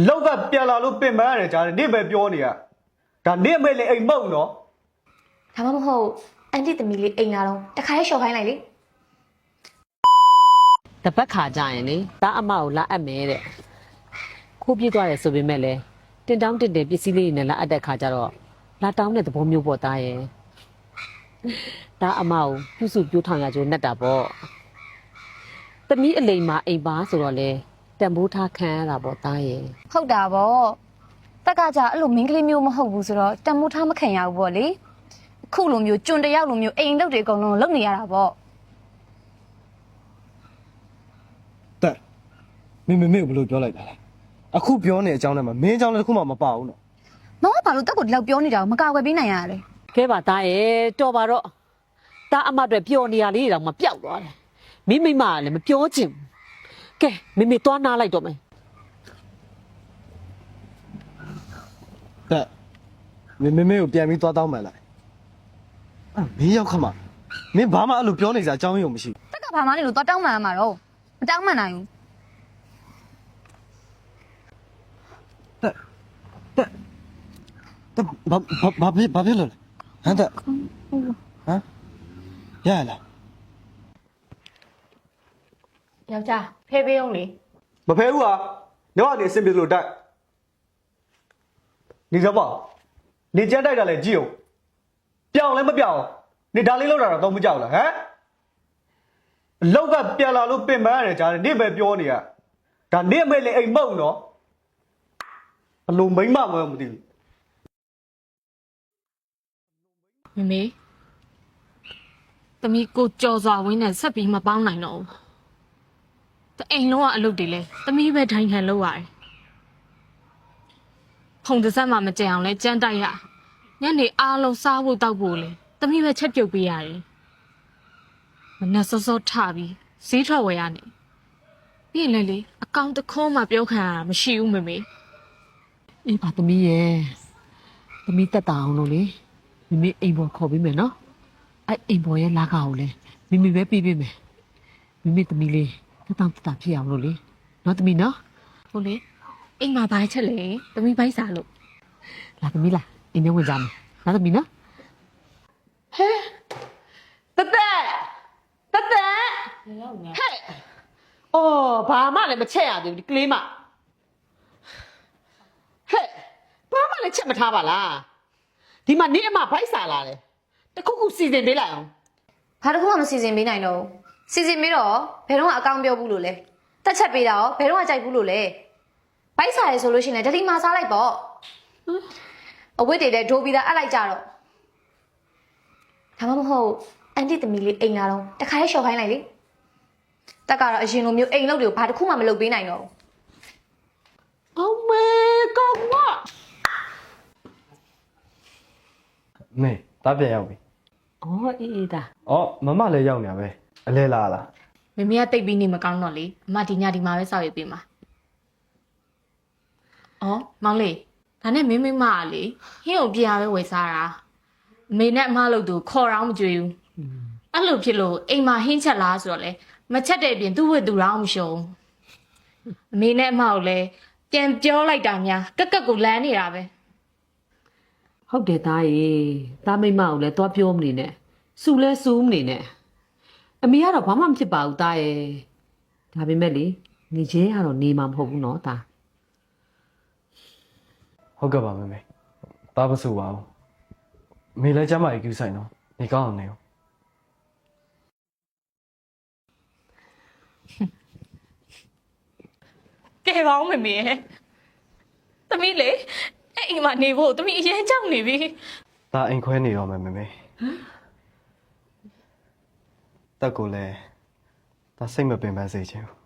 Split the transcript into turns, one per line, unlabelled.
လောက်ကပြန်လာလို့ပင်ပန်းရတယ်ကြားတယ်နေပဲပြောနေရဒါနေအမေလေးအိမ်မုံနော်
ဒါမှမဟုတ်အန်တီသမီးလေးအိမ်လာတော့တခါလေးရှော့ခိုင်းလိုက်လေ
တပတ်ခါကြရင်လေသားအမကိုလာအပ်မယ်တဲ့ခိုးပြေးသွားတယ်ဆိုပေမဲ့လည်းတင်တောင်းတင်တယ်ပစ္စည်းလေးတွေနဲ့လာအပ်တဲ့ခါကျတော့လာတောင်းတဲ့သဘောမျိုးပေါ့သားရဲ့သားအမကိုပြုစုပြိုးထောင်ရကြိုးနဲ့တာပေါ့သမီးအလိမ်မှာအိမ်ပါဆိုတော့လေတန်ဖိုးထားခံရတာပေါ့သားရဲ့
ဟုတ်တာဗောတက်ကကြအဲ့လိုမင်းကလေးမျိုးမဟုတ်ဘူးဆိုတော့တန်မိုးထားမခံရဘူးဗောလေအခုလိုမျိုးကျွန်းတယောက်လိုမျိုးအိမ်လုပ်တွေအကုန်လုံးလုပ်နေရတာဗော
တက်မင်းမေကိုဘယ်လိုပြောလိုက်တာလဲအခုပြောနေအကြောင်းနဲ့မှာမင်းအကြောင်းလည်းတစ်ခုမှမပါဘူးနော်
မမဘာလို့တက်ကိုဒီလောက်ပြောနေတာကိုမကာကွယ်ပေးနိုင်ရလဲ
ကဲပါသားရဲ့တော်ပါတော့သားအမအတွက်ပျော်နေရလေးတွေတော့မပြောက်သွားတယ်မိမိမကလည်းမပြောချင်ဘူးကဲမိသွားနားလိုက်တော့မယ်
တက်မေကိုပြန်ပြီးသွားတောင်းမှန်လိုက်အဲ့မင်းရောက်ခမမင်းဘာမှအဲ့လိုပြောနေစရာအကြောင်းရုံမရှိဘူး
တက်ကဘာမှနေလို့တော့တောင်းမှန်မှာတော့မတောင်းမှန်နိုင်ဘူး
တက်ဘာဖြစ်လို့လဲဟမ်တက်ဟမ်ရလား
ယောက်ျားဖေးပေးအောင်လေ
မဖဲဘူးဟာညောကနေအဆင်ပြေလို့တိုက်နေစပါနေကြမ်းတိုက်တာလဲကြည့်အောင်ပြောင်းလဲမပြောင်းနေဒါလေးလောက်တာတော့မကြောက်လားဟမ်အလောက်ကပြန်လာလို့ပင်ပန်းရတယ်ကြားတယ်နေပဲပြောနေရဒါနေအမေလေးအိမ်မုံနော်အလုံးမိမ့်မမသိဘူး
မမေသမီးကိုကြော်စွာဝင်းနဲ့ဆက်ပြီးမပေါင်းနိုင်တော့ဘူးတအိမ်လုံးကအလုပ်တွေလဲသမီးပဲထိုင်ခံလုပ်ရတယ်ဖုန်တစ်ဆက်မှမကြံအောင်လဲကြမ်းတိုက်ရညနေအားလုံးစားဖို့တောက်ဖို့လဲသမီးပဲချက်ပြုတ်ပေးရတယ်မနဲ့စောစောထပြီးဈေးထွက်ဝယ်ရနေပြီးရင်လေအကောင့်တစ်ခုမှပြောခံရတာမရှိဘူးမမေ
အေးပါသမီးရဲ့သမီးတက်တာအောင်လို့လေမိအိမ်ပေါ်ခေါ်ပြီးမယ်နော်အဲ့အိမ်ပေါ်ရဲ့လာခါကိုလေမိပဲပြီးမယ်မိသမီးလေးတက်တာဖြစ်အောင်လို့လေနော်သမီးနော်
ဟုတ်လေအိမ်မှာဘာချက်လဲသမီးဘိုက်စားလို့
လာသမီးလာအိမ်ထဲဝင်ကြမယ်နော်သမီးနော်ဟဲတက်ဟဲ့အော်ဘာမှလည်းမချက်ရသေးဘူးဒီကလေးမဟဲ့ဘာမှလည်းချက်မထားပါလားဒီမှာနေအမဘိုက်စားလာတယ်တခုခုစီစဉ်ပေးလိုက်အောင်
ဘာတစ်ခုမှမစီစဉ်ပေးနိုင်တော့စီစဉ်ပြီးတော့ဘယ်တော့မှအကောင့်ပြောဘူးလို့လဲတက်ချက်ပေးတာရောဘယ်တော့မှကြိုက်ဘူးလို့လဲဘိုက်စားရဲဆိုလို့ရှိရင်လည်းဒတိမာစားလိုက်ပေါ့အဝတ်တွေလည်းဒိုးပြီးသားအပ်လိုက်ကြတော့ဒါမှမဟုတ်အန်တီသမီးလေးအိမ်လာတော့တခါလေးရှော့ခိုင်းလိုက်လေတက်ကတော့အရင်လိုမျိုးအိမ်လုပ်တွေကိုဘာတစ်ခုမှမလုပ်ပေးနိုင်တော့ဘူး
Oh my god
မေတားပြန်ရောက်ပြီ
အော်အေးဒါ
အော်မမလည်းရောက်နေရပဲအလဲလားလား
မမေကတိတ်ပြီးနေမကောင်းတော့လေအမဒီညဒီမှာပဲစောက်ရပေးမှာအော်မောင်လေးဒါနဲ့မင်းမကလေဟင်းကိုပြရပဲဝယ်စားတာအမေနဲ့အမလို့သူခေါ်တော့မကြွေဘူးအဲ့လိုဖြစ်လို့အိမ်မှာဟင်းချက်လားဆိုတော့လေမချက်တဲ့အပြင်သူ့ဝတ်သူတော့မရှုံအမေနဲ့အမကိုလည်းပြန်ပြောလိုက်တာများကက်ကက်ကိုလမ်းနေတာပဲ
ဟုတ်တယ်သားရေသားမိမကိုလည်းသွားပြောမနေနဲ့စူလဲစူးမနေနဲ့အမေကတော့ဘာမှမဖြစ်ပါဘူးသားရေဒါပေမဲ့လေနေချင်းကတော့နေမှာမဟုတ်ဘူးနော်သား
ဟုတ်ကဲ့ပါမေတားမဆိုပါဘူးမေလည်းကျမကြီးကူးဆိုင်နော်နေကောင်းအောင်နေအောင်
ကဲပါဦးမမေရဲ့သမီးလေအဲ့အိမ်မှာနေဖို့သမီးအရင်ကြောက်နေပြီ
ဒါအိမ်ခွဲနေတော့မယ်မေတက်ကိုလည်းဒါစိတ်မပင်ပန်းစေချင်ဘူး